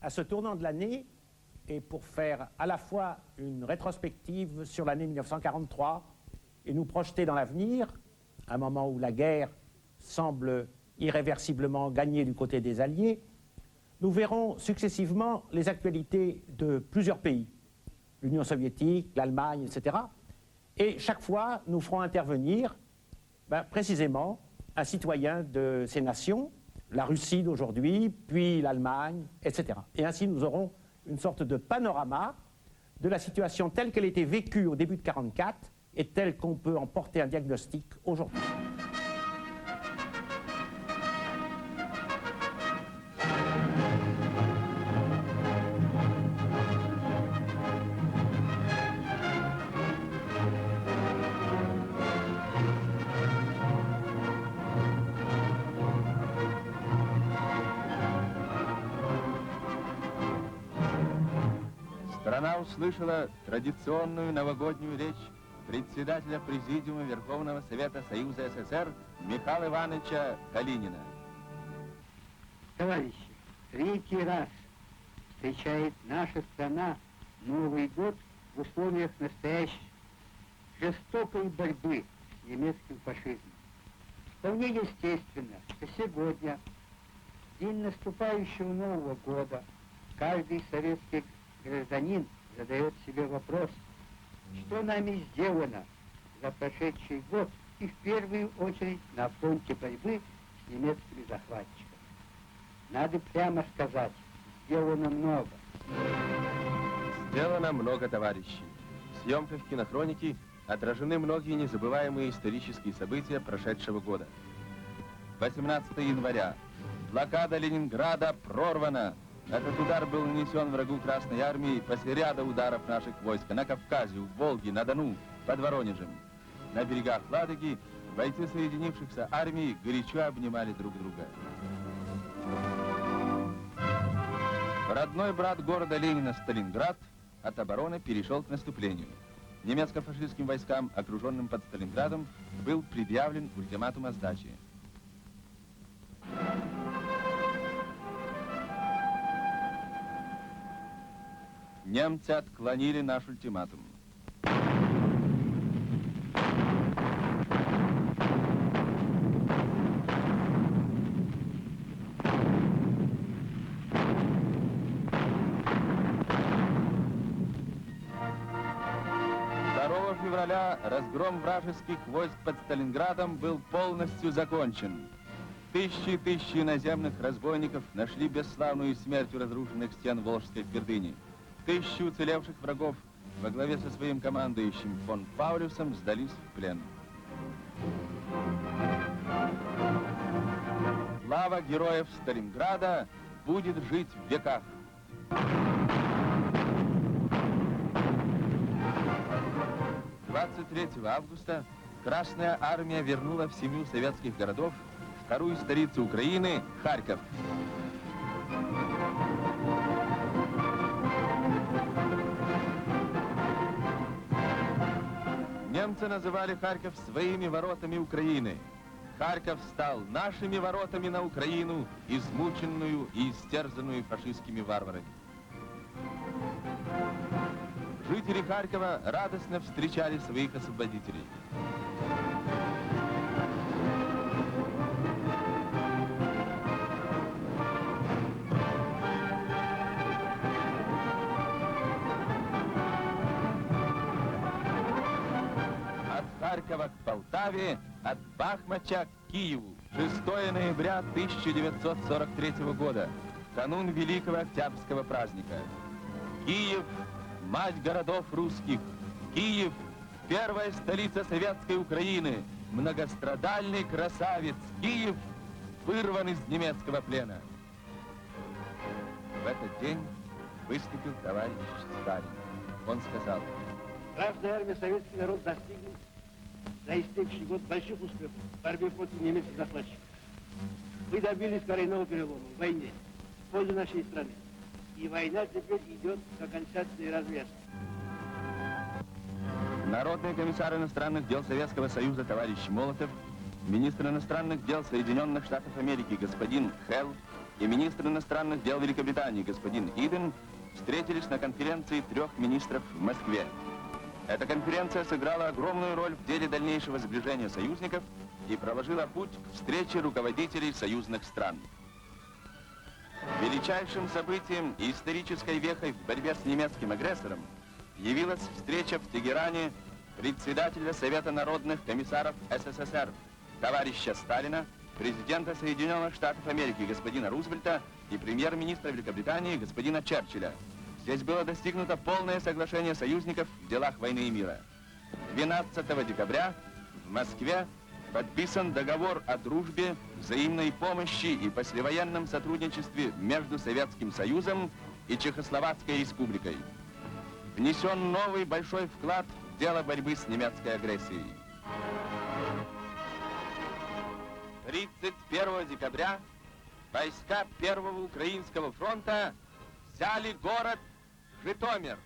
à ce tournant de l'année et pour faire à la fois une rétrospective sur l'année 1943 et nous projeter dans l'avenir, à un moment où la guerre semble irréversiblement gagner du côté des Alliés, nous verrons successivement les actualités de plusieurs pays, l'Union soviétique, l'Allemagne, etc. Et chaque fois, nous ferons intervenir précisément un citoyen de ces nations, la Russie d'aujourd'hui, puis l'Allemagne, etc. Et ainsi, nous aurons une sorte de panorama de la situation telle qu'elle était vécue au début de 1944 et telle qu'on peut en porter un diagnostic aujourd'hui. Страна услышала традиционную новогоднюю речь председателя Президиума Верховного Совета Союза СССр Михаила Ивановича Калинина. Товарищи, третий раз встречает наша страна Новый год в условиях настоящей жестокой борьбы с немецким фашизмом. Вполне естественно, что сегодня, в день наступающего Нового года, каждый советский гражданин задает себе вопрос, что нами сделано за прошедший год и в первую очередь на фронте борьбы с немецкими захватчиками. Надо прямо сказать, сделано много. Сделано много, товарищи. В съемках кинохроники отражены многие незабываемые исторические события прошедшего года. 18 января. Блокада Ленинграда прорвана. Этот удар был нанесен врагу Красной Армии после ряда ударов наших войск на Кавказе, в Волге, на Дону, под Воронежем. На берегах Ладоги бойцы соединившихся армий горячо обнимали друг друга. Родной брат города Ленина Сталинград от обороны перешел к наступлению. Немецко-фашистским войскам, окруженным под Сталинградом, был предъявлен ультиматум о сдаче. Немцы отклонили наш ультиматум. Февраля разгром вражеских войск под Сталинградом был полностью закончен. Тысячи и тысячи иноземных разбойников нашли бесславную смерть у разрушенных стен Волжской твердыни. Тысячи уцелевших врагов во главе со своим командующим фон Паулюсом сдались в плен. Слава героев Сталинграда будет жить в веках. 23 августа Красная Армия вернула в семью советских городов вторую столицу Украины – Харьков. Немцы называли Харьков своими воротами Украины. Харьков стал нашими воротами на Украину, измученную и истерзанную фашистскими варварами. Жители Харькова радостно встречали своих освободителей. От Харькова к Полтаве, от Бахмача к Киеву. 6 ноября 1943 года, канун Великого Октябрьского праздника. Киев — мать городов русских. Киев — первая столица советской Украины. Многострадальный красавец Киев вырван из немецкого плена. В этот день выступил товарищ Сталин. Он сказал: Красная армия, советский народ достигнет за истекший год больших успехов в борьбе против немецких захватчиков. Вы добились коренного перелома в войне в пользу нашей страны. И война теперь идет к окончательной развязке. Народный комиссар иностранных дел Советского Союза товарищ Молотов, министр иностранных дел Соединенных Штатов Америки господин Хелл, и министр иностранных дел Великобритании господин Иден встретились на конференции 3 министров в Москве. Эта конференция сыграла огромную роль в деле дальнейшего сближения союзников и проложила путь к встрече руководителей союзных стран. Величайшим событием и исторической вехой в борьбе с немецким агрессором явилась встреча в Тегеране председателя Совета народных комиссаров СССР, товарища Сталина, президента Соединенных Штатов Америки господина Рузвельта и премьер-министра Великобритании господина Черчилля. Здесь было достигнуто полное соглашение союзников в делах войны и мира. 12 декабря в Москве подписан договор о дружбе, взаимной помощи и послевоенном сотрудничестве между Советским Союзом и Чехословацкой Республикой. Внесен новый большой вклад в дело борьбы с немецкой агрессией. 31 декабря войска Первого Украинского фронта взяли город Житомир.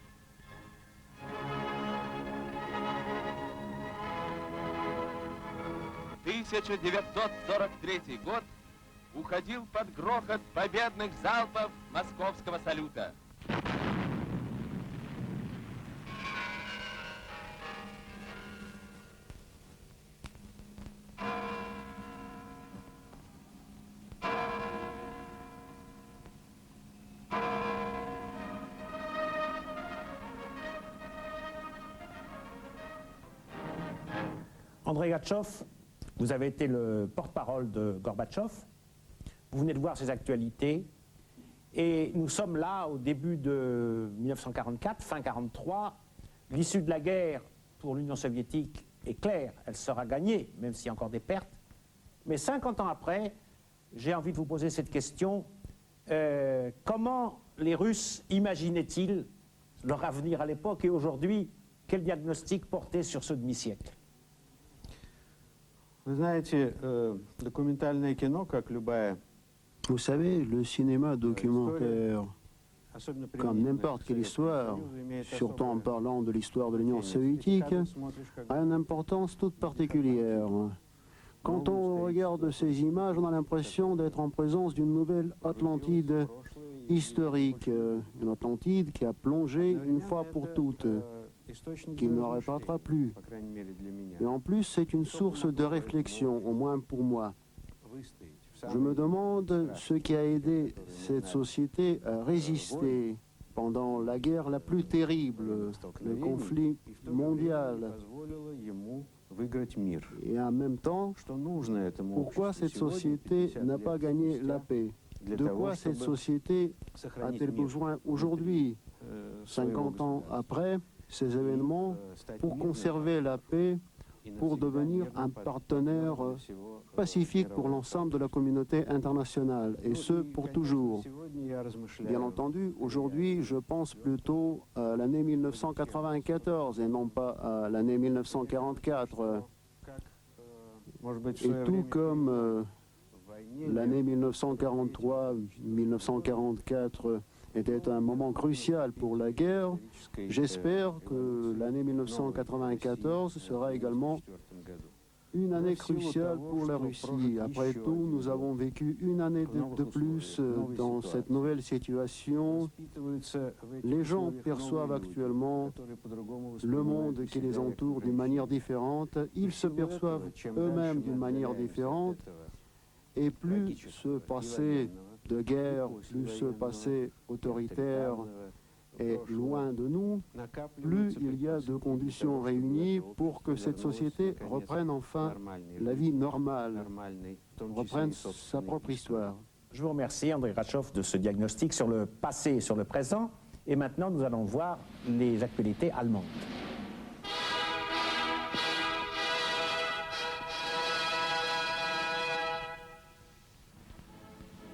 В 1943 год уходил под грохот победных залпов московского салюта. Andrei Gatchov, vous avez été le porte-parole de Gorbatchev. Vous venez de voir ces actualités. Et nous sommes là au début de 1944, fin 1943. L'issue de la guerre pour l'Union soviétique est claire. Elle sera gagnée, même s'il y a encore des pertes. Mais 50 ans après, j'ai envie de vous poser cette question. Comment les Russes imaginaient-ils leur avenir à l'époque et aujourd'hui, quel diagnostic porter sur ce demi-siècle? Вы знаете, документальное кино, как любая... Vous savez, le cinéma documentaire, comme n'importe quelle histoire, surtout en parlant de l'histoire de l'Union soviétique, a une importance toute particulière. Quand on regarde ces images, on a l'impression d'être en présence d'une nouvelle Atlantide historique, une Atlantide qui a plongé une fois pour toutes, qui ne répartira plus. Et en plus, c'est une source de réflexion, au moins pour moi. Je me demande ce qui a aidé cette société à résister pendant la guerre la plus terrible, le conflit mondial. Et en même temps, pourquoi cette société n'a pas gagné la paix? De quoi cette société a-t-elle besoin aujourd'hui, 50 ans après ces événements, pour conserver la paix, pour devenir un partenaire pacifique pour l'ensemble de la communauté internationale, et ce, pour toujours. Bien entendu, aujourd'hui, je pense plutôt à l'année 1994 et non pas à l'année 1944. Et tout comme l'année 1943-1944 était un moment crucial pour la guerre, j'espère que l'année 1994 sera également une année cruciale pour la Russie. Après tout, nous avons vécu une année de plus dans cette nouvelle situation. Les gens perçoivent actuellement le monde qui les entoure d'une manière différente. Ils se perçoivent eux-mêmes d'une manière différente. Et plus ce passé de guerre, plus ce passé autoritaire est loin de nous, plus il y a de conditions réunies pour que cette société reprenne enfin la vie normale, reprenne sa propre histoire. Je vous remercie, Andrei Gatchov, de ce diagnostic sur le passé et sur le présent. Et maintenant, nous allons voir les actualités allemandes.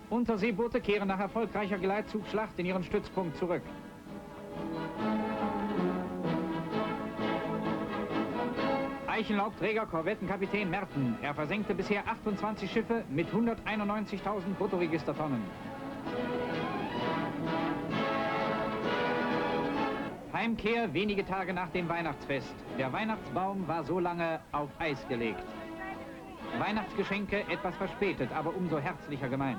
Unterseeboote kehren nach erfolgreicher Geleitzugschlacht in ihren Stützpunkt zurück. Eichenlaubträger-Korvettenkapitän Merten. Er versenkte bisher 28 Schiffe mit 191.000 Bruttoregistertonnen. Heimkehr wenige Tage nach dem Weihnachtsfest. Der Weihnachtsbaum war so lange auf Eis gelegt. Weihnachtsgeschenke etwas verspätet, aber umso herzlicher gemeint.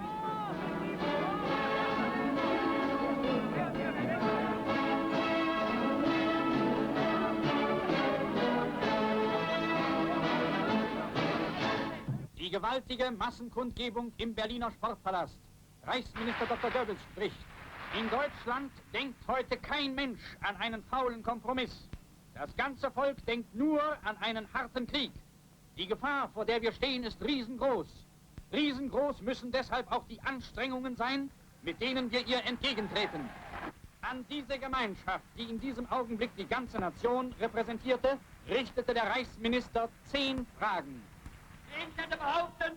Die gewaltige Massenkundgebung im Berliner Sportpalast. Reichsminister Dr. Goebbels spricht. In Deutschland denkt heute kein Mensch an einen faulen Kompromiss. Das ganze Volk denkt nur an einen harten Krieg. Die Gefahr, vor der wir stehen, ist riesengroß. Riesengroß müssen deshalb auch die Anstrengungen sein, mit denen wir ihr entgegentreten. An diese Gemeinschaft, die in diesem Augenblick die ganze Nation repräsentierte, richtete der Reichsminister 10 Fragen. Die Engländer behaupten,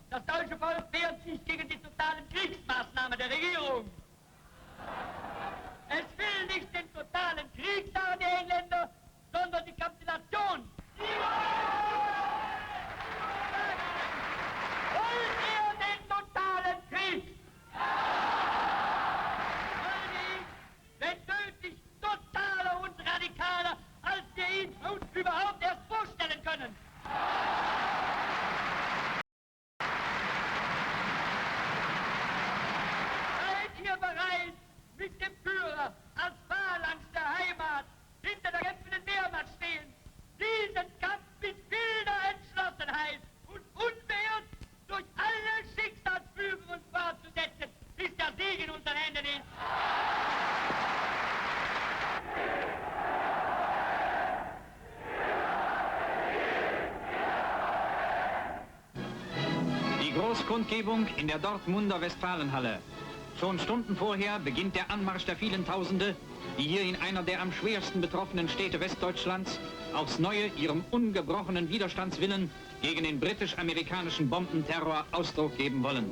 das deutsche Volk wehrt sich gegen die totalen Kriegsmaßnahmen der Regierung. Es will nicht den totalen Krieg, sagen die Engländer, sondern die Kapitulation. Wollt ihr den totalen Krieg? Wenn nötig, totaler und radikaler, als wir ihn uns überhaupt erst vorstellen können. Seid ihr bereit, mit dem Führer als Phalanx der Heimat hinter der kämpfenden Wehrmacht stehen, diesen Kampf mit wilder Entschlossenheit und unbeirrt durch alle Schicksalsfügungen fortzusetzen, bis der Sieg in unseren Händen ist? Die Großkundgebung in der Dortmunder Westfalenhalle. Schon Stunden vorher beginnt der Anmarsch der vielen Tausende, die hier in einer der am schwersten betroffenen Städte Westdeutschlands aufs Neue ihrem ungebrochenen Widerstandswillen gegen den britisch-amerikanischen Bombenterror Ausdruck geben wollen.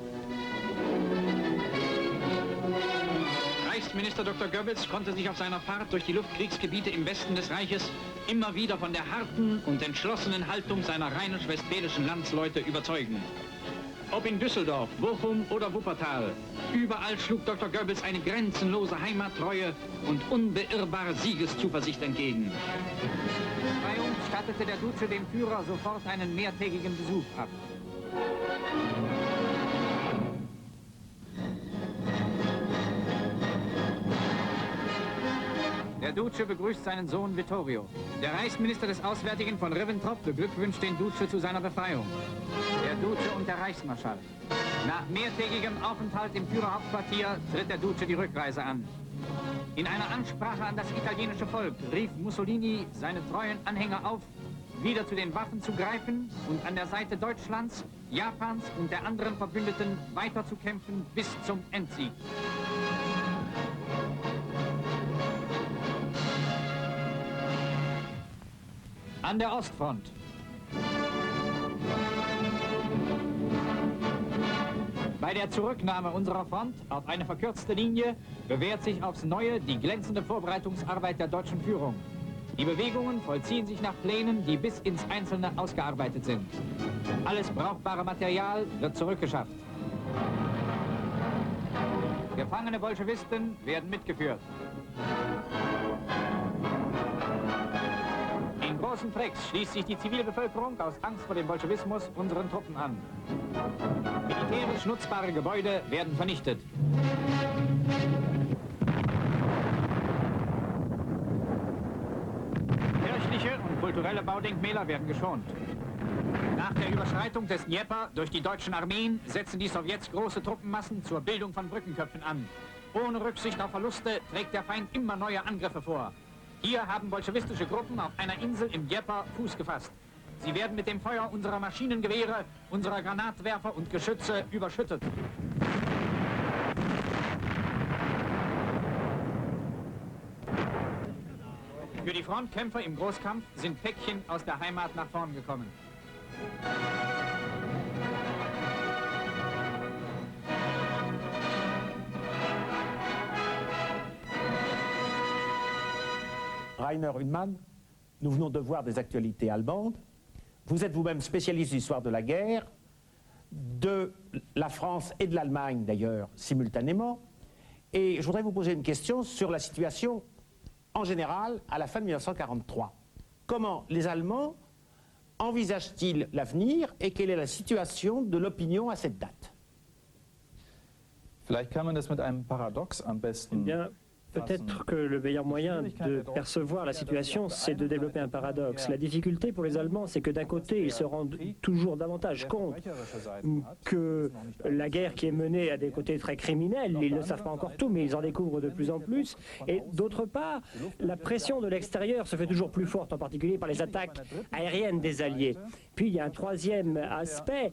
Reichsminister Dr. Goebbels konnte sich auf seiner Fahrt durch die Luftkriegsgebiete im Westen des Reiches immer wieder von der harten und entschlossenen Haltung seiner rheinisch-westfälischen Landsleute überzeugen. Ob in Düsseldorf, Bochum oder Wuppertal, überall schlug Dr. Goebbels eine grenzenlose Heimattreue und unbeirrbare Siegeszuversicht entgegen. Befreiung stattete der Duce dem Führer sofort einen mehrtägigen Besuch ab. Der Duce begrüßt seinen Sohn Vittorio. Der Reichsminister des Auswärtigen von Ribbentrop beglückwünscht den Duce zu seiner Befreiung. Der Duce und der Reichsmarschall. Nach mehrtägigem Aufenthalt im Führerhauptquartier tritt der Duce die Rückreise an. In einer Ansprache an das italienische Volk rief Mussolini seine treuen Anhänger auf, wieder zu den Waffen zu greifen und an der Seite Deutschlands, Japans und der anderen Verbündeten weiterzukämpfen bis zum Endsieg. An der Ostfront. Bei der Zurücknahme unserer Front auf eine verkürzte Linie bewährt sich aufs Neue die glänzende Vorbereitungsarbeit der deutschen Führung. Die Bewegungen vollziehen sich nach Plänen, die bis ins Einzelne ausgearbeitet sind. Alles brauchbare Material wird zurückgeschafft. Gefangene Bolschewisten werden mitgeführt. In großen Frecks schließt sich die Zivilbevölkerung aus Angst vor dem Bolschewismus unseren Truppen an. Militärisch nutzbare Gebäude werden vernichtet. Kirchliche und kulturelle Baudenkmäler werden geschont. Nach der Überschreitung des Dnieper durch die deutschen Armeen setzen die Sowjets große Truppenmassen zur Bildung von Brückenköpfen an. Ohne Rücksicht auf Verluste trägt der Feind immer neue Angriffe vor. Hier haben bolschewistische Gruppen auf einer Insel im Dnieper Fuß gefasst. Sie werden mit dem Feuer unserer Maschinengewehre, unserer Granatwerfer und Geschütze überschüttet. Für die Frontkämpfer im Großkampf sind Päckchen aus der Heimat nach vorn gekommen. Rainer Hunnemann, nous venons de voir des actualités allemandes. Vous êtes vous-même spécialiste d'histoire de la guerre, de la France et de l'Allemagne d'ailleurs simultanément. Et je voudrais vous poser une question sur la situation en général à la fin de 1943. Comment les Allemands envisagent-ils l'avenir et quelle est la situation de l'opinion à cette date? Vielleicht kann man das mit einem Paradox am besten Peut-être que le meilleur moyen de percevoir la situation, c'est de développer un paradoxe. La difficulté pour les Allemands, c'est que d'un côté, ils se rendent toujours davantage compte que la guerre qui est menée a des côtés très criminels. Ils ne savent pas encore tout, mais ils en découvrent de plus en plus. Et d'autre part, la pression de l'extérieur se fait toujours plus forte, en particulier par les attaques aériennes des Alliés. Puis il y a un troisième aspect,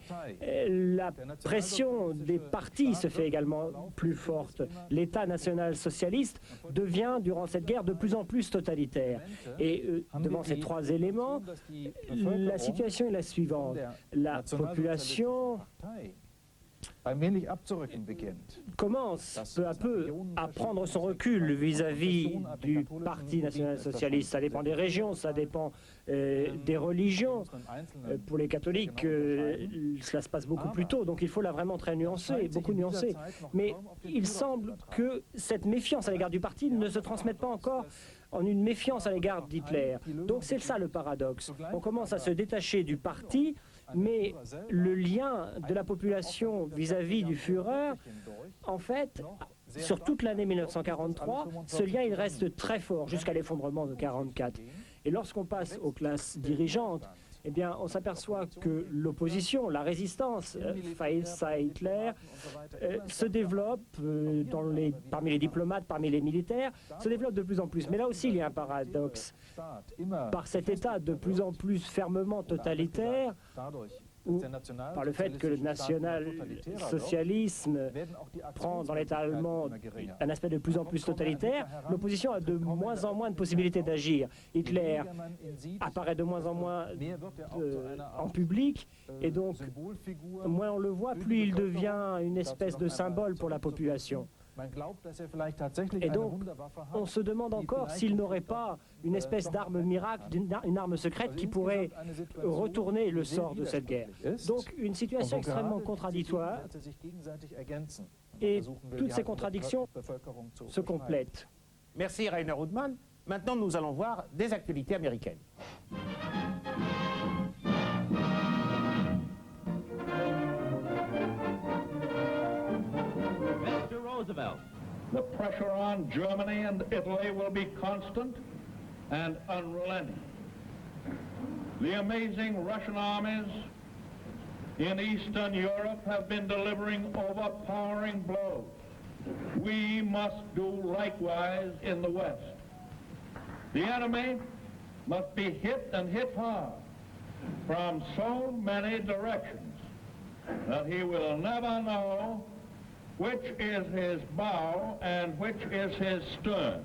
la pression des partis se fait également plus forte. L'État national-socialiste devient, durant cette guerre, de plus en plus totalitaire. Et devant ces trois éléments, la situation est la suivante. La population commence peu à peu à prendre son recul vis-à-vis du Parti national-socialiste. Ça dépend des régions, ça dépend des religions. Pour les catholiques, cela se passe beaucoup plus tôt, donc il faut là vraiment très nuancer, beaucoup nuancer. Mais il semble que cette méfiance à l'égard du parti ne se transmette pas encore en une méfiance à l'égard d'Hitler. Donc c'est ça le paradoxe. On commence à se détacher du parti, mais le lien de la population vis-à-vis du Führer, en fait, sur toute l'année 1943, ce lien il reste très fort jusqu'à l'effondrement de 1944. Et lorsqu'on passe aux classes dirigeantes, eh bien, on s'aperçoit que l'opposition, la résistance face à Hitler se développe parmi les diplomates, parmi les militaires, se développe de plus en plus. Mais là aussi, il y a un paradoxe. Par cet État de plus en plus fermement totalitaire, ou par le fait que le national-socialisme prend dans l'État allemand un aspect de plus en plus totalitaire, l'opposition a de moins en moins de possibilités d'agir. Hitler apparaît de moins en moins en public, et donc, moins on le voit, plus il devient une espèce de symbole pour la population. Et donc, on se demande encore s'il n'aurait pas une espèce d'arme miracle, une arme secrète qui pourrait retourner le sort de cette guerre. Donc, une situation extrêmement contradictoire, et toutes ces contradictions se complètent. Merci Rainer Udman. Maintenant, nous allons voir des actualités américaines. Roosevelt. The pressure on Germany and Italy will be constant and unrelenting. The amazing Russian armies in Eastern Europe have been delivering overpowering blows. We must do likewise in the West. The enemy must be hit and hit hard from so many directions that he will never know which is his bow and which is his stern.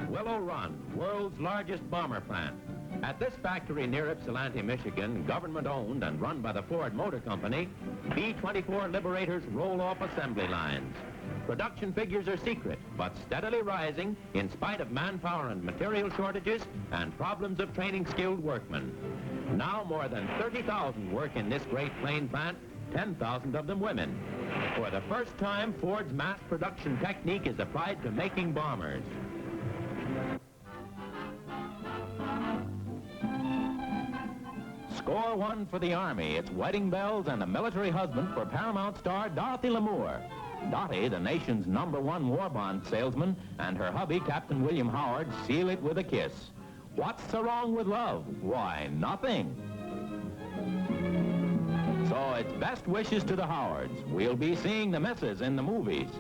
Willow Run, world's largest bomber plant. At this factory near Ypsilanti, Michigan, government-owned and run by the Ford Motor Company, B-24 Liberators roll off assembly lines. Production figures are secret, but steadily rising in spite of manpower and material shortages and problems of training skilled workmen. Now more than 30,000 work in this great plane plant, 10,000 of them women. For the first time, Ford's mass production technique is applied to making bombers. Score one for the Army, its wedding bells, and a military husband for Paramount star Dorothy Lamour. Dottie, the nation's #1 war bond salesman, and her hubby, Captain William Howard, seal it with a kiss. What's so wrong with love? Why, nothing. So it's best wishes to the Howards. We'll be seeing the missus in the movies.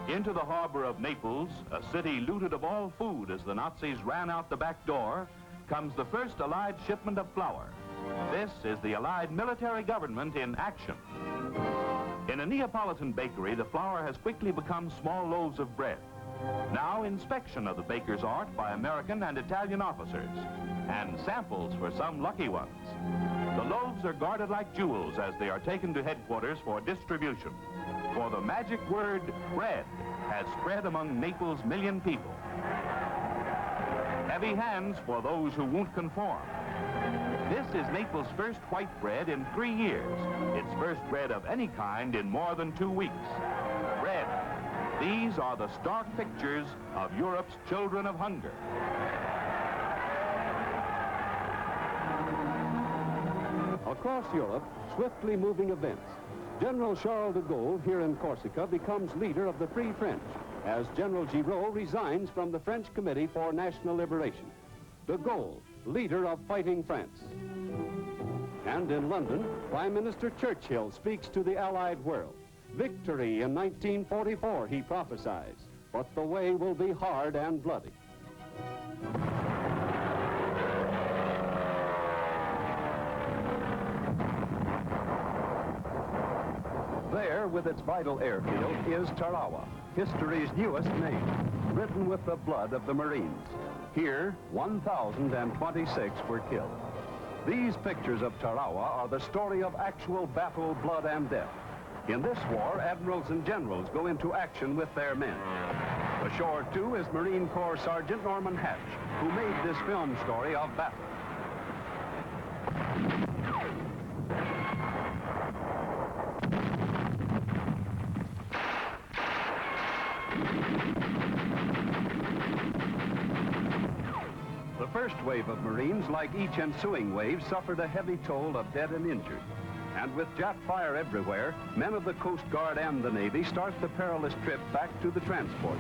Into the harbor of Naples, a city looted of all food as the Nazis ran out the back door, comes the first Allied shipment of flour. This is the Allied military government in action. In a Neapolitan bakery, the flour has quickly become small loaves of bread. Now inspection of the baker's art by American and Italian officers, and samples for some lucky ones. The loaves are guarded like jewels as they are taken to headquarters for distribution. For the magic word, bread, has spread among Naples' million people. Heavy hands for those who won't conform. This is Naples' first white bread in 3 years. Its first bread of any kind in more than 2 weeks. Bread, These are the stark pictures of Europe's children of hunger. Across Europe, swiftly moving events. General Charles de Gaulle here in Corsica becomes leader of the Free French as General Giraud resigns from the French Committee for National Liberation. De Gaulle, leader of fighting France. And in London, Prime Minister Churchill speaks to the Allied world. Victory in 1944, he prophesies, but the way will be hard and bloody. There, with its vital airfield, is Tarawa, history's newest name, written with the blood of the Marines. Here, 1,026 were killed. These pictures of Tarawa are the story of actual battle, blood, and death. In this war, admirals and generals go into action with their men. Ashore, too, is Marine Corps Sergeant Norman Hatch, who made this film story of battle. The first wave of Marines, like each ensuing wave, suffered a heavy toll of dead and injured. And with Jap fire everywhere, men of the Coast Guard and the Navy start the perilous trip back to the transport.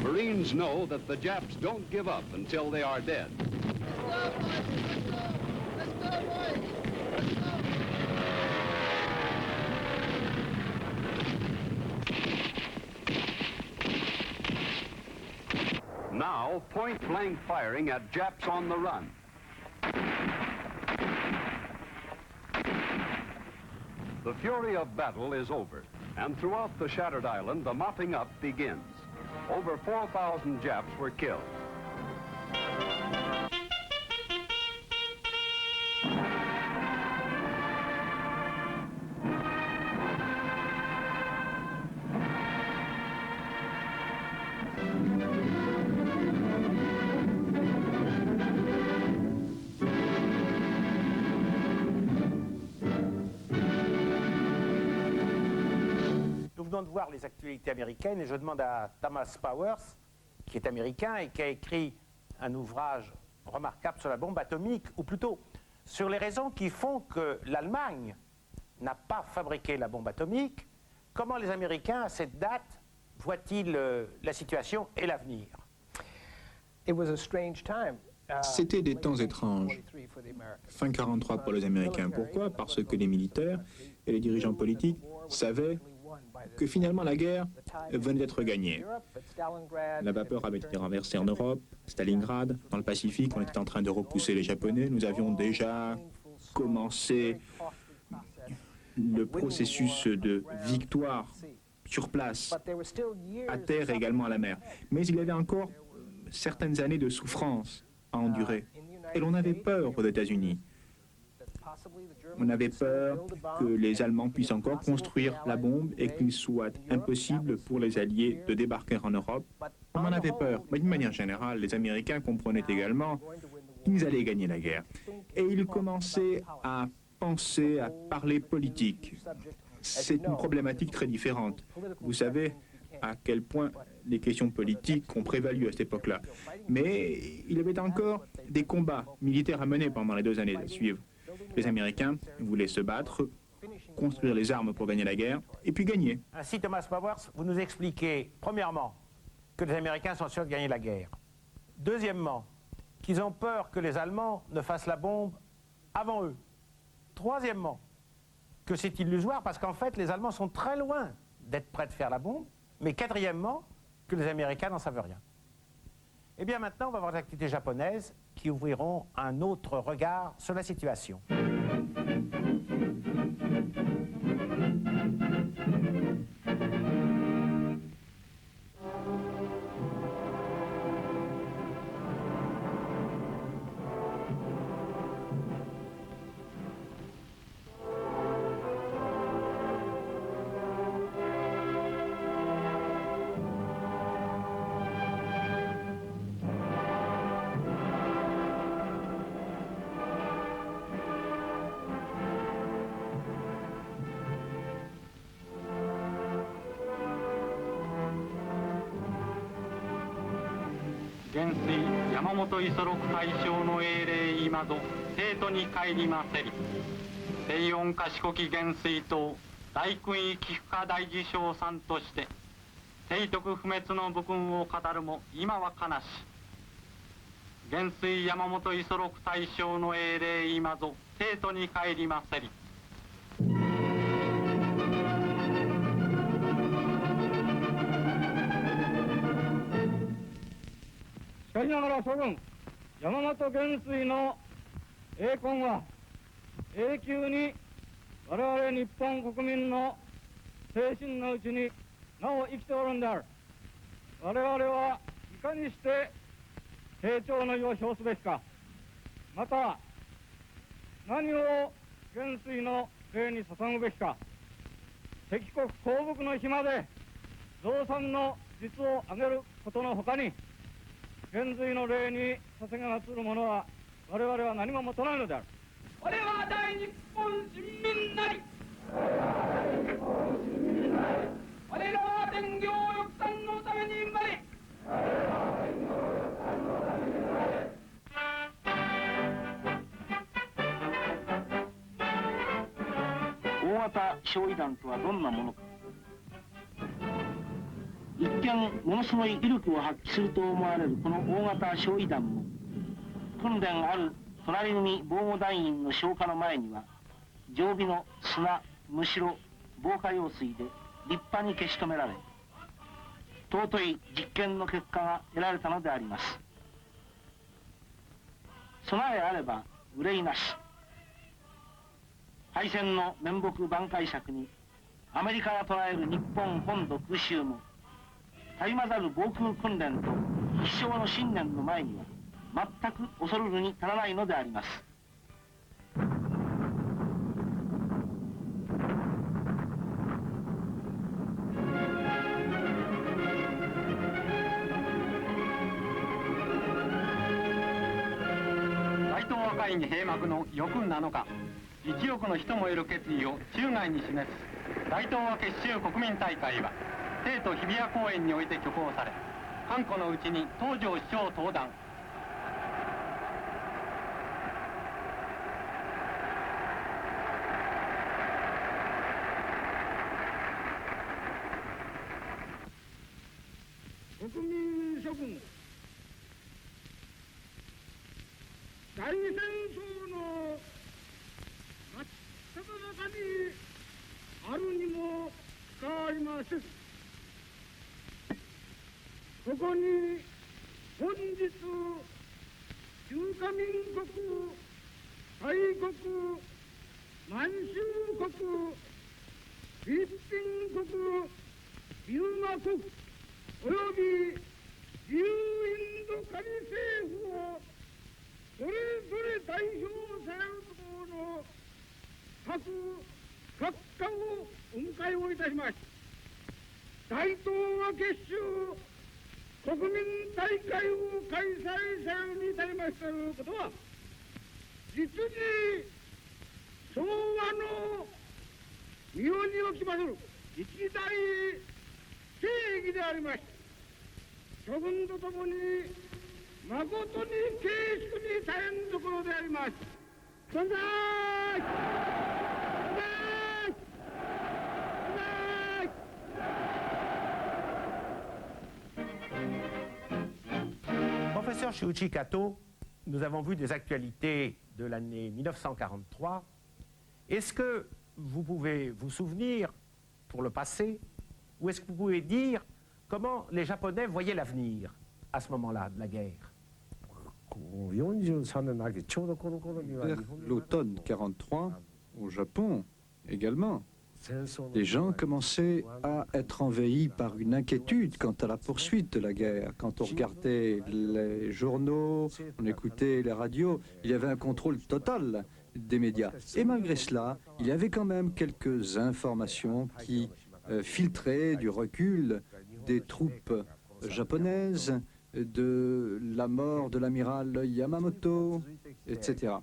Marines know that the Japs don't give up until they are dead. Now, point-blank firing at Japs on the run. The fury of battle is over, and throughout the shattered island, the mopping up begins. Over 4,000 Japs were killed. Nous venons de voir les actualités américaines et je demande à Thomas Powers, qui est américain et qui a écrit un ouvrage remarquable sur la bombe atomique, ou plutôt sur les raisons qui font que l'Allemagne n'a pas fabriqué la bombe atomique. Comment les Américains, à cette date, voient-ils la situation et l'avenir? C'était des temps étranges. Fin 43 pour les Américains. Pourquoi? Parce que les militaires et les dirigeants politiques savaient que finalement la guerre venait d'être gagnée. La vapeur avait été renversée en Europe, Stalingrad, dans le Pacifique, on était en train de repousser les Japonais. Nous avions déjà commencé le processus de victoire sur place, à terre et également à la mer. Mais il y avait encore certaines années de souffrance à endurer. Et l'on avait peur aux États-Unis. On avait peur que les Allemands puissent encore construire la bombe et qu'il soit impossible pour les Alliés de débarquer en Europe. On en avait peur. Mais d'une manière générale, les Américains comprenaient également qu'ils allaient gagner la guerre. Et ils commençaient à penser, à parler politique. C'est une problématique très différente. Vous savez à quel point les questions politiques ont prévalu à cette époque-là. Mais il y avait encore des combats militaires à mener pendant les 2 années à suivre. Les Américains voulaient se battre, construire les armes pour gagner la guerre, et puis gagner. Ainsi, Thomas Powers, vous nous expliquez, premièrement, que les Américains sont sûrs de gagner la guerre. Deuxièmement, qu'ils ont peur que les Allemands ne fassent la bombe avant eux. Troisièmement, que c'est illusoire parce qu'en fait, les Allemands sont très loin d'être prêts de faire la bombe. Mais quatrièmement, que les Américains n'en savent rien. Eh bien maintenant, on va voir les activités japonaises qui ouvriront un autre regard sur la situation. 元帥山本五十六大将の英霊今ぞ帝都に帰りませり。低温賢き元帥と大勲位寄付家大事将さんとして帝徳不滅の武勲を語るも今は悲し。元帥山本五十六大将の英霊今ぞ帝都に帰りませり。しかしながら諸君、山本元帥の栄冠は永久に我々日本国民の精神のうちになお生きておるんである。我々はいかにして成長の意を表すべきか、また何を元帥の霊に捧ぐべきか、敵国降伏の日まで増産の実を上げることのほかに、元帥の霊に捧げまつるものは我々は何も持たないのである。我は大日本人民なり。我らは天行翼産のために生まれ。大型焼夷弾とはどんなものか。一見ものすごい威力を発揮すると思われるこの大型焼夷弾も、訓練ある隣組防護団員の消火の前には常備の砂、むしろ防火用水で立派に消し止められ、尊い実験の結果が得られたのであります。備えあれば憂いなし。敗戦の面目挽回策にアメリカが捉える日本本土空襲も、たゆまざる防空訓練と必勝の信念の前には全く恐るるに足らないのであります。大東亜会議閉幕の翌7日、1億の人もいる決意を中外に示す大東亜結集国民大会は帝都日比谷公園において挙行され、閑古のうちに東條首相登壇。国民諸君、大戦争の真っ只中にあるにもかかわりません。ここに本日中華民国、大国、満州国、フィリピン国、ビューマ国および自由インド仮政府をそれぞれ代表されるところの各閣下をお迎えをいたしまし、大東亜結集国民大会を開催されるに至りましたということは、実に昭和の日本におきまする一大正義でありまし、諸君とともに誠に敬粛に大変どころであります。万歳！Professeur Shuichi Kato, nous avons vu des actualités de l'année 1943. Est-ce que vous pouvez vous souvenir pour le passé, ou est-ce que vous pouvez dire comment les Japonais voyaient l'avenir à ce moment-là de la guerre? Vers l'automne 43, au Japon également, les gens commençaient à être envahis par une inquiétude quant à la poursuite de la guerre. Quand on regardait les journaux, on écoutait les radios, il y avait un contrôle total des médias. Et malgré cela, il y avait quand même quelques informations qui filtraient du recul des troupes japonaises, de la mort de l'amiral Yamamoto, etc.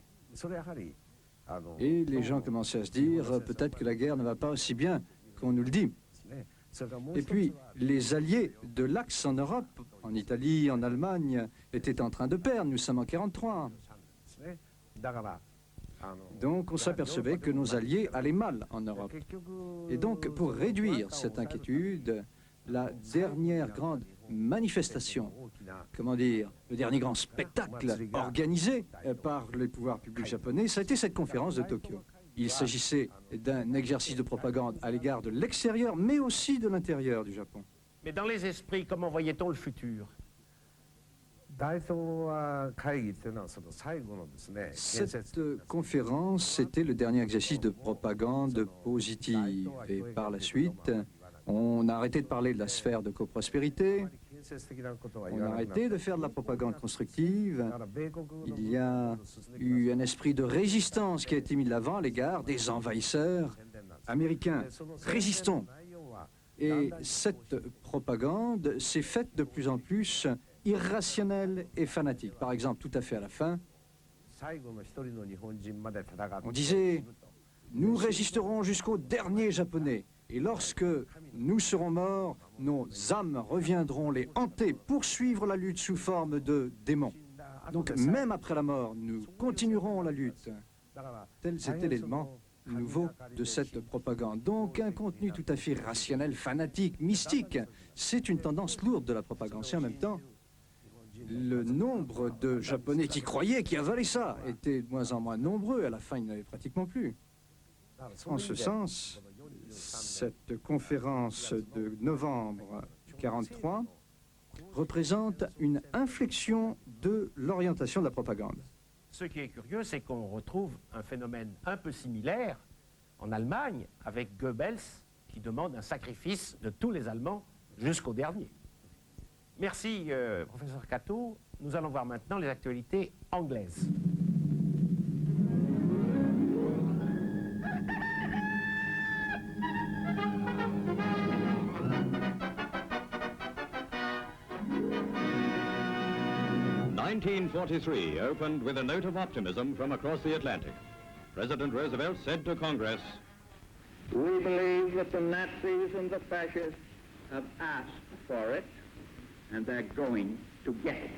Et les gens commençaient à se dire, peut-être que la guerre ne va pas aussi bien qu'on nous le dit. Et puis, les alliés de l'Axe en Europe, en Italie, en Allemagne, étaient en train de perdre. Nous sommes en 1943. Donc on s'apercevait que nos alliés allaient mal en Europe. Et donc pour réduire cette inquiétude, la dernière grande manifestation, comment dire, le dernier grand spectacle organisé par les pouvoirs publics japonais, ça a été cette conférence de Tokyo. Il s'agissait d'un exercice de propagande à l'égard de l'extérieur, mais aussi de l'intérieur du Japon. Mais dans les esprits, comment voyait-on le futur? Cette conférence, c'était le dernier exercice de propagande positive. Et par la suite, on a arrêté de parler de la sphère de coprospérité, on a arrêté de faire de la propagande constructive. Il y a eu un esprit de résistance qui a été mis de l'avant à l'égard des envahisseurs américains. Résistons. Et cette propagande s'est faite de plus en plus irrationnelle et fanatique. Par exemple, tout à fait à la fin, on disait « Nous résisterons jusqu'au dernier Japonais. Et lorsque nous serons morts, nos âmes reviendront les hanter, poursuivre la lutte sous forme de démons. Donc même après la mort, nous continuerons la lutte. » Tel était l'élément nouveau de cette propagande. Donc un contenu tout à fait rationnel, fanatique, mystique. C'est une tendance lourde de la propagande. Et en même temps, le nombre de Japonais qui croyaient, qui avalaient ça, était de moins en moins nombreux. À la fin, il n'y en avait pratiquement plus. En ce sens, cette conférence de novembre 1943 représente une inflexion de l'orientation de la propagande. Ce qui est curieux, c'est qu'on retrouve un phénomène un peu similaire en Allemagne avec Goebbels qui demande un sacrifice de tous les Allemands jusqu'au dernier. Merci, professeur Kato. Nous allons voir maintenant les actualités anglaises. « 1943 opened with a note of optimism from across the Atlantic. President Roosevelt said to Congress, "We believe that the Nazis and the fascists have asked for it, and they're going to get it."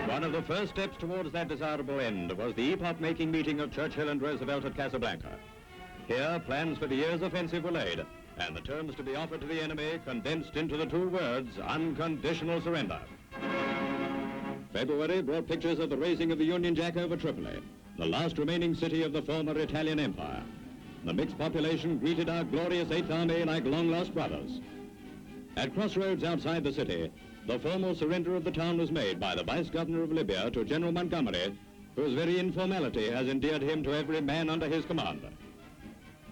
One of the first steps towards that desirable end was the epoch-making meeting of Churchill and Roosevelt at Casablanca. Here, plans for the year's offensive were laid, and the terms to be offered to the enemy condensed into the two words, unconditional surrender. February brought pictures of the raising of the Union Jack over Tripoli, the last remaining city of the former Italian Empire. The mixed population greeted our glorious Eighth Army like long-lost brothers. At crossroads outside the city, the formal surrender of the town was made by the Vice-Governor of Libya to General Montgomery, whose very informality has endeared him to every man under his command.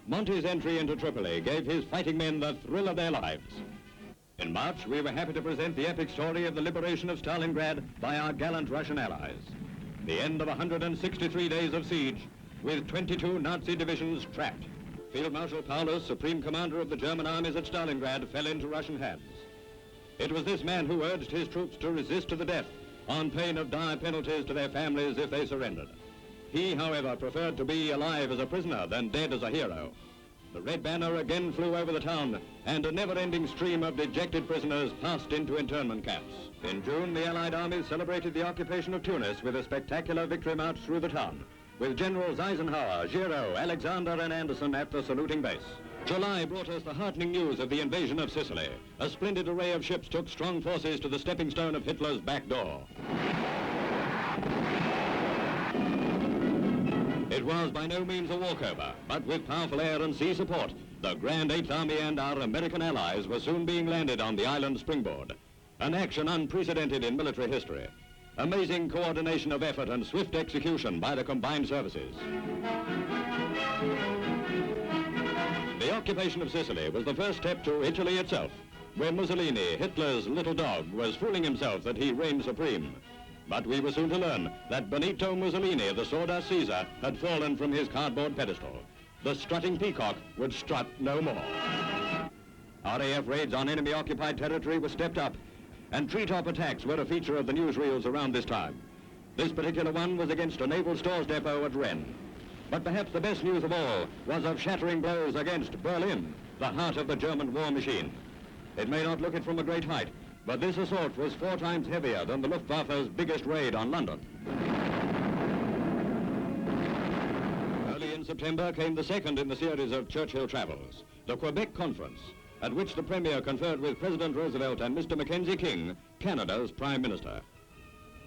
Monty's entry into Tripoli gave his fighting men the thrill of their lives. In March, we were happy to present the epic story of the liberation of Stalingrad by our gallant Russian allies. The end of 163 days of siege, with 22 Nazi divisions trapped. Field Marshal Paulus, supreme commander of the German armies at Stalingrad, fell into Russian hands. It was this man who urged his troops to resist to the death, on pain of dire penalties to their families if they surrendered. He, however, preferred to be alive as a prisoner than dead as a hero. The red banner again flew over the town, and a never-ending stream of dejected prisoners passed into internment camps. In June, the Allied armies celebrated the occupation of Tunis with a spectacular victory march through the town, with Generals Eisenhower, Giraud, Alexander, and Anderson at the saluting base. July brought us the heartening news of the invasion of Sicily. A splendid array of ships took strong forces to the stepping stone of Hitler's back door. It was by no means a walkover, but with powerful air and sea support, the Grand Eighth Army and our American allies were soon being landed on the island Springboard. An action unprecedented in military history. Amazing coordination of effort and swift execution by the combined services. The occupation of Sicily was the first step to Italy itself, where Mussolini, Hitler's little dog, was fooling himself that he reigned supreme. But we were soon to learn that Benito Mussolini, the sawdust Caesar, had fallen from his cardboard pedestal. The strutting peacock would strut no more. RAF raids on enemy-occupied territory were stepped up, and treetop attacks were a feature of the newsreels around this time. This particular one was against a naval stores depot at Rennes. But perhaps the best news of all was of shattering blows against Berlin, the heart of the German war machine. It may not look it from a great height, But this assault was 4 times heavier than the Luftwaffe's biggest raid on London. Early in September came the second in the series of Churchill travels, the Quebec Conference, at which the Premier conferred with President Roosevelt and Mr. Mackenzie King, Canada's Prime Minister.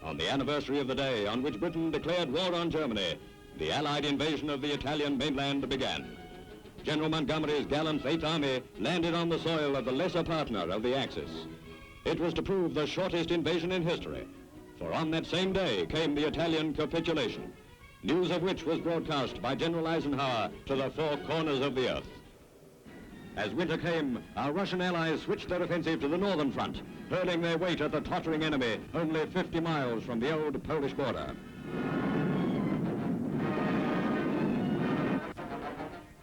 On the anniversary of the day on which Britain declared war on Germany, the Allied invasion of the Italian mainland began. General Montgomery's gallant 8th Army landed on the soil of the lesser partner of the Axis. It was to prove the shortest invasion in history, for on that same day came the Italian capitulation, news of which was broadcast by General Eisenhower to the 4 corners of the earth. As winter came, our Russian allies switched their offensive to the northern front, hurling their weight at the tottering enemy only 50 miles from the old Polish border.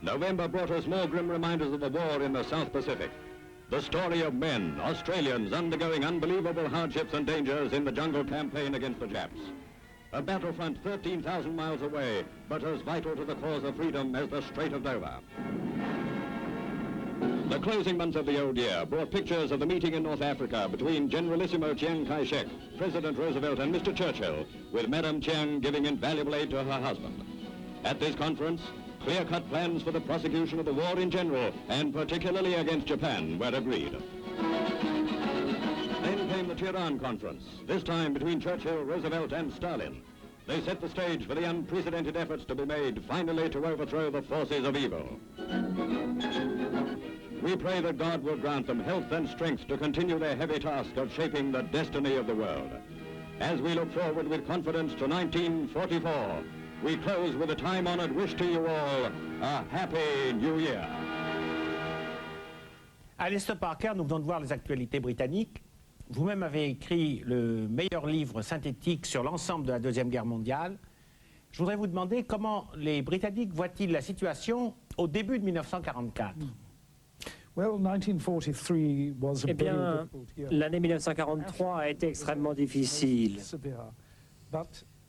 November brought us more grim reminders of the war in the South Pacific. The story of men, Australians, undergoing unbelievable hardships and dangers in the jungle campaign against the Japs. A battlefront 13,000 miles away, but as vital to the cause of freedom as the Strait of Dover. The closing months of the old year brought pictures of the meeting in North Africa between Generalissimo Chiang Kai-shek, President Roosevelt and Mr. Churchill, with Madame Chiang giving invaluable aid to her husband. At this conference, clear-cut plans for the prosecution of the war in general, and particularly against Japan, were agreed. Then came the Tehran Conference, this time between Churchill, Roosevelt, and Stalin. They set the stage for the unprecedented efforts to be made, finally, to overthrow the forces of evil. We pray that God will grant them health and strength to continue their heavy task of shaping the destiny of the world. As we look forward with confidence to 1944, we close with a time-honored wish to you all, a Happy New Year. À Lester Parker, nous venons de voir les actualités britanniques. Vous-même avez écrit le meilleur livre synthétique sur l'ensemble de la Deuxième Guerre mondiale. Je voudrais vous demander comment les Britanniques voient-ils la situation au début de 1944. Eh bien, l'année 1943 a été extrêmement difficile.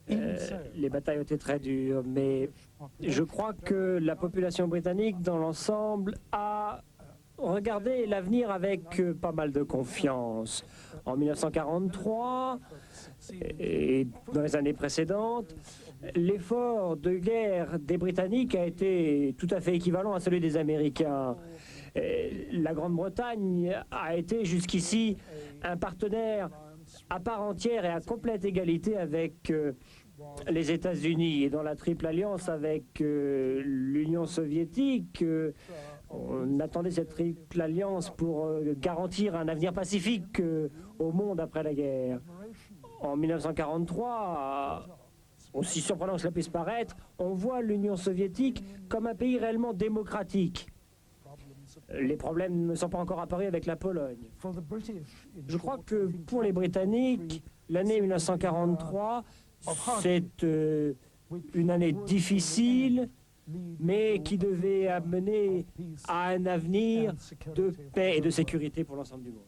Les batailles ont été très dures, mais je crois que la population britannique dans l'ensemble a regardé l'avenir avec pas mal de confiance. En 1943 et dans les années précédentes, l'effort de guerre des Britanniques a été tout à fait équivalent à celui des Américains. La Grande-Bretagne a été jusqu'ici un partenaire à part entière et à complète égalité avec les États-Unis. Et dans la triple alliance avec l'Union soviétique, on attendait cette triple alliance pour garantir un avenir pacifique au monde après la guerre. En 1943, aussi surprenant que cela puisse paraître, on voit l'Union soviétique comme un pays réellement démocratique. Les problèmes ne sont pas encore apparus avec la Pologne. Je crois que pour les Britanniques, l'année 1943, c'est une année difficile, mais qui devait amener à un avenir de paix et de sécurité pour l'ensemble du monde.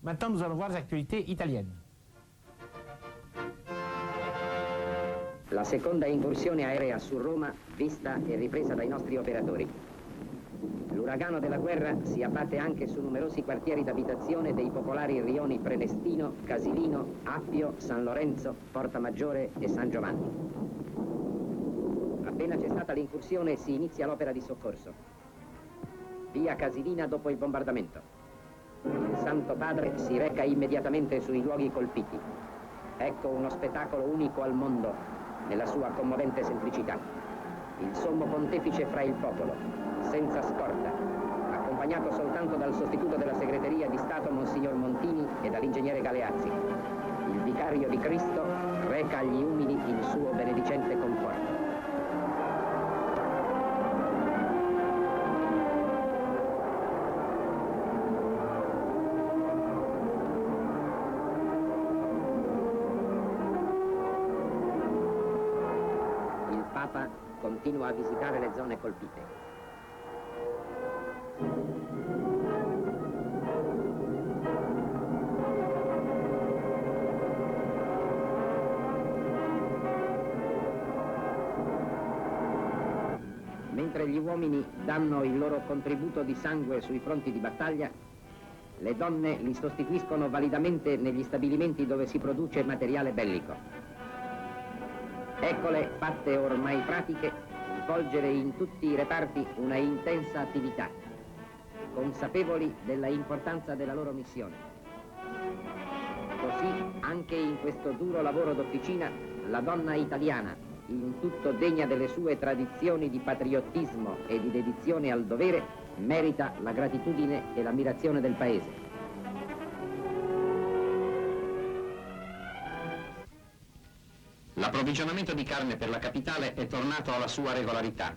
Maintenant, nous allons voir les actualités italiennes. La seconda incursione aerea su Roma vista e ripresa dai nostri operatori. L'uragano della guerra si abbatte anche su numerosi quartieri d'abitazione dei popolari rioni Prenestino, Casilino, Appio, San Lorenzo, Porta Maggiore e San Giovanni. Appena c'è stata l'incursione si inizia l'opera di soccorso. Via Casilina dopo il bombardamento. Il Santo Padre si reca immediatamente sui luoghi colpiti. Ecco uno spettacolo unico al mondo nella sua commovente semplicità. Il sommo pontefice fra il popolo, senza scorta, accompagnato soltanto dal sostituto della segreteria di Stato Monsignor Montini e dall'ingegnere Galeazzi. Il vicario di Cristo reca agli umili il suo benedicente conforto. Il Papa continua a visitare le zone colpite. Mentre gli uomini danno il loro contributo di sangue sui fronti di battaglia, le donne li sostituiscono validamente negli stabilimenti dove si produce materiale bellico. Eccole, fatte ormai pratiche, svolgere in tutti i reparti una intensa attività, consapevoli della importanza della loro missione. Così, anche in questo duro lavoro d'officina, la donna italiana, in tutto degna delle sue tradizioni di patriottismo e di dedizione al dovere, merita la gratitudine e l'ammirazione del Paese. L'approvvigionamento di carne per la capitale è tornato alla sua regolarità.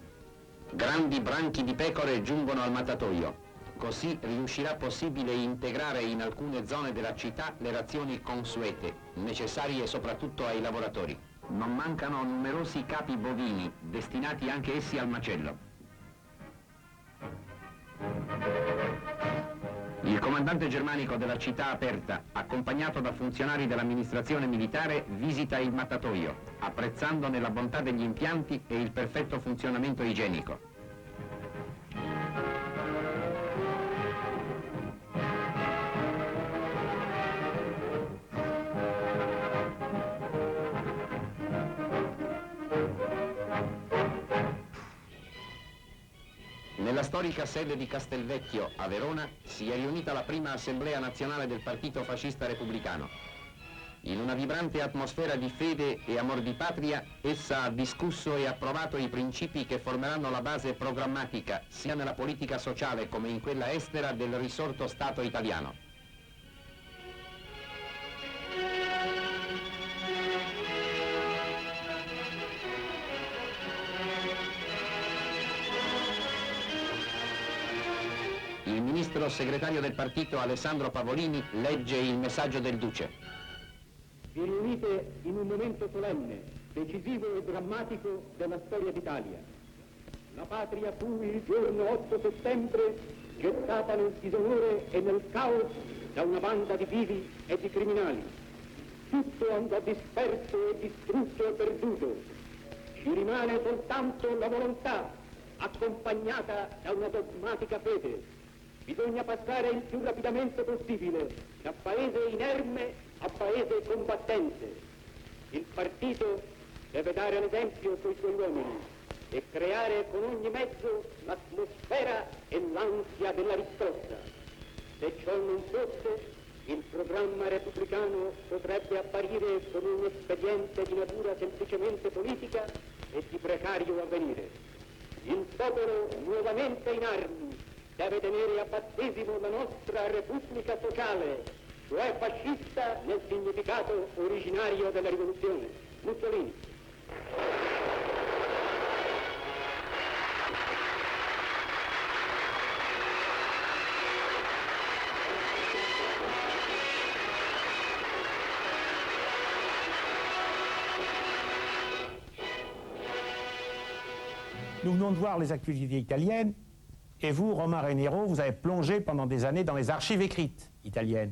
Grandi branchi di pecore giungono al mattatoio. Così riuscirà possibile integrare in alcune zone della città le razioni consuete, necessarie soprattutto ai lavoratori. Non mancano numerosi capi bovini, destinati anche essi al macello. Il comandante germanico della città aperta, accompagnato da funzionari dell'amministrazione militare, visita il mattatoio, apprezzandone la bontà degli impianti e il perfetto funzionamento igienico. Nella storica sede di Castelvecchio, a Verona, si è riunita la prima assemblea nazionale del Partito Fascista Repubblicano. In una vibrante atmosfera di fede e amor di patria, essa ha discusso e approvato i principi che formeranno la base programmatica, sia nella politica sociale come in quella estera, del risorto Stato italiano. Il ministro segretario del partito Alessandro Pavolini legge il messaggio del Duce. Vi riunite in un momento solenne, decisivo e drammatico della storia d'Italia. La patria fu il giorno 8 settembre gettata nel disonore e nel caos da una banda di vivi e di criminali. Tutto andò disperso e distrutto e perduto. Ci rimane soltanto la volontà, accompagnata da una dogmatica fede. Bisogna passare il più rapidamente possibile da paese inerme a paese combattente. Il partito deve dare l'esempio sui suoi uomini e creare con ogni mezzo l'atmosfera e l'ansia della risposta. Se ciò non fosse, il programma repubblicano potrebbe apparire come un espediente di natura semplicemente politica e di precario avvenire. Il popolo nuovamente in armi deve tenere a battesimo la nostra Repubblica Sociale, cioè fascista nel significato originario della rivoluzione. Mussolini. Nous venons de voir les activités italiennes, et vous, Romain Raniero, vous avez plongé pendant des années dans les archives écrites italiennes.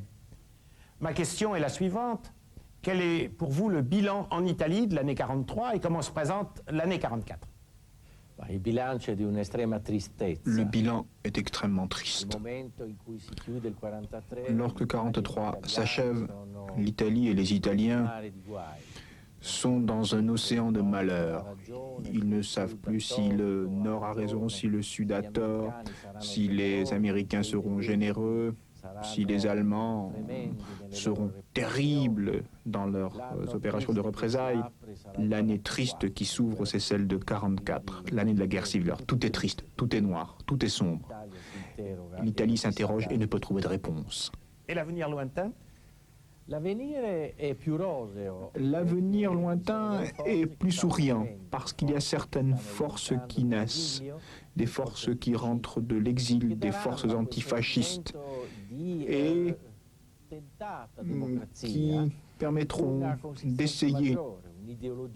Ma question est la suivante. Quel est pour vous le bilan en Italie de l'année 43 et comment se présente l'année 44? Le bilan est extrêmement triste. Lorsque 1943 s'achève, l'Italie et les Italiens sont dans un océan de malheur. Ils ne savent plus si le Nord a raison, si le Sud a tort, si les Américains seront généreux, si les Allemands seront terribles dans leurs opérations de représailles. L'année triste qui s'ouvre, c'est celle de 1944, l'année de la guerre civile. Tout est triste, tout est noir, tout est sombre. L'Italie s'interroge et ne peut trouver de réponse. Et l'avenir lointain? L'avenir lointain est plus souriant parce qu'il y a certaines forces qui naissent, des forces qui rentrent de l'exil, des forces antifascistes et qui permettront d'essayer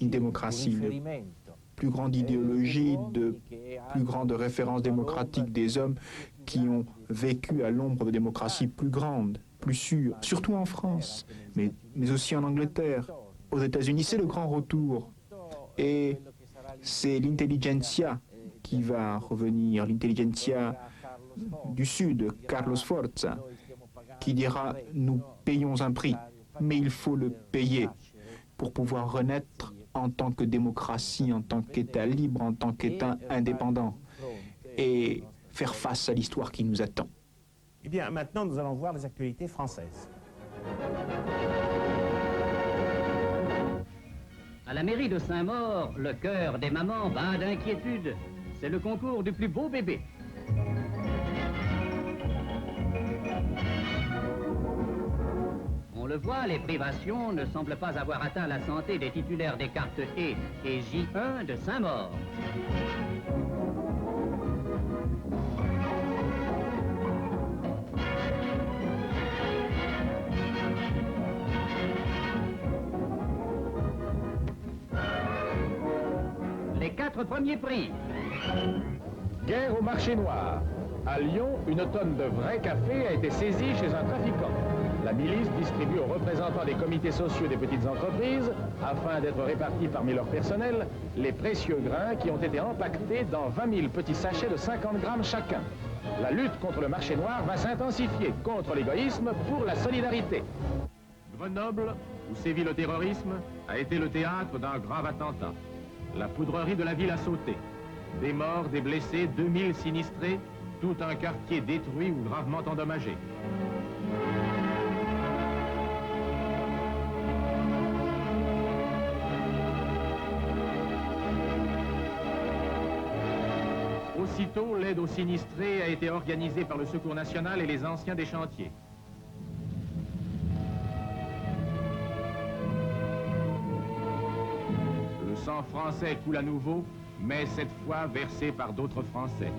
une démocratie, de plus grande idéologie, de plus grande référence démocratique des hommes qui ont vécu à l'ombre de démocraties plus grandes, plus sûres, surtout en France, mais aussi en Angleterre, aux États-Unis. C'est le grand retour. Et c'est l'intelligentsia qui va revenir, l'intelligentsia du Sud, Carlos Forza. qui dira « nous payons un prix », mais il faut le payer pour pouvoir renaître en tant que démocratie, en tant qu'État libre, en tant qu'État indépendant, et faire face à l'histoire qui nous attend. Eh bien, maintenant, nous allons voir les actualités françaises. À la mairie de Saint-Maur, le cœur des mamans bat d'inquiétude. C'est le concours du plus beau bébé. On le voit, les privations ne semblent pas avoir atteint la santé des titulaires des cartes E et J1 de Saint-Maur. Les 4 premiers prix. Guerre au marché noir. À Lyon, une tonne de vrai café a été saisie chez un trafiquant. La milice distribue aux représentants des comités sociaux des petites entreprises, afin d'être répartis parmi leur personnel, les précieux grains qui ont été empaquetés dans 20 000 petits sachets de 50 grammes chacun. La lutte contre le marché noir va s'intensifier contre l'égoïsme pour la solidarité. Grenoble, où sévit le terrorisme, a été le théâtre d'un grave attentat. La poudrerie de la ville a sauté. Des morts, des blessés, 2000 sinistrés, tout un quartier détruit ou gravement endommagé. Aussitôt, l'aide aux sinistrés a été organisée par le Secours national et les anciens des chantiers. Le sang français coule à nouveau, mais cette fois versé par d'autres Français.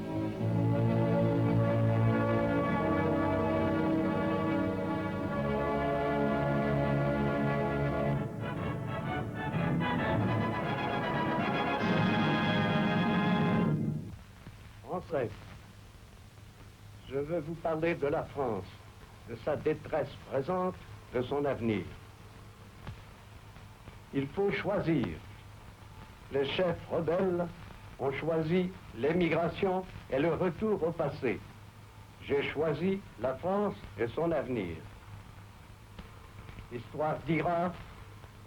Français, je veux vous parler de la France, de sa détresse présente, de son avenir. Il faut choisir. Les chefs rebelles ont choisi l'émigration et le retour au passé. J'ai choisi la France et son avenir. L'histoire dira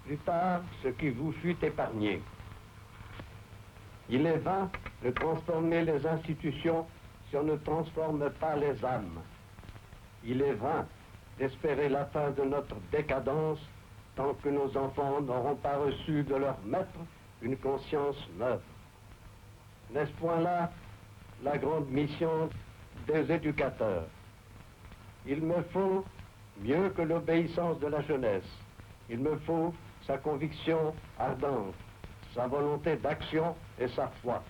plus tard ce qui vous fut épargné. Il est vain de transformer les institutions si on ne transforme pas les âmes. Il est vain d'espérer la fin de notre décadence tant que nos enfants n'auront pas reçu de leur maître une conscience neuve. N'est-ce point là la grande mission des éducateurs? Il me faut mieux que l'obéissance de la jeunesse. Il me faut sa conviction ardente, sa volonté d'action et sa foi.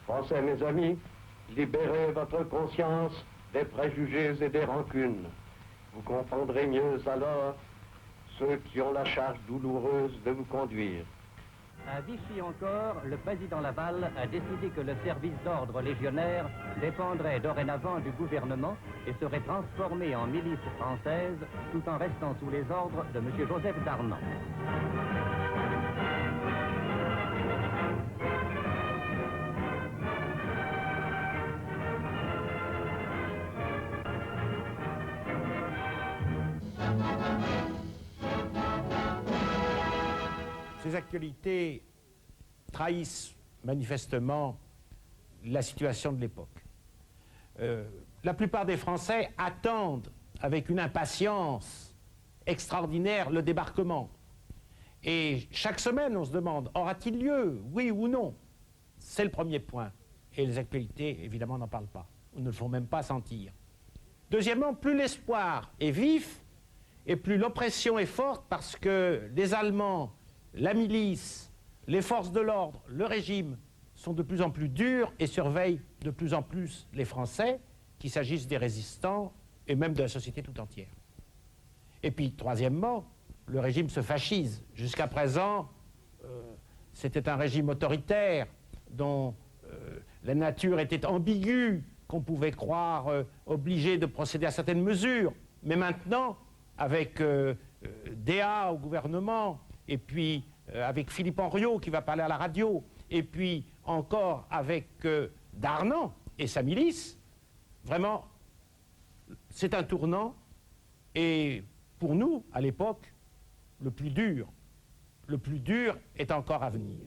Français, mes amis, libérez votre conscience des préjugés et des rancunes. Vous comprendrez mieux alors ceux qui ont la charge douloureuse de vous conduire. À Vichy encore, le président Laval a décidé que le service d'ordre légionnaire dépendrait dorénavant du gouvernement et serait transformé en milice française tout en restant sous les ordres de M. Joseph Darnan. Ces actualités trahissent manifestement la situation de l'époque. La plupart des Français attendent avec une impatience extraordinaire le débarquement. Et chaque semaine, on se demande, aura-t-il lieu, oui ou non? C'est le premier point. Et les actualités, évidemment, n'en parlent pas, ou ne le font même pas sentir. Deuxièmement, plus l'espoir est vif, et plus l'oppression est forte, parce que les Allemands, la milice, les forces de l'ordre, le régime sont de plus en plus durs et surveillent de plus en plus les Français, qu'il s'agisse des résistants et même de la société tout entière. Et puis, troisièmement, le régime se fascise. Jusqu'à présent, c'était un régime autoritaire dont la nature était ambiguë, qu'on pouvait croire obligé de procéder à certaines mesures. Mais maintenant, avec Déa au gouvernement, et puis avec Philippe Henriot qui va parler à la radio, et puis encore avec Darnan et sa milice, vraiment, c'est un tournant Et pour nous, à l'époque, le plus dur est encore à venir.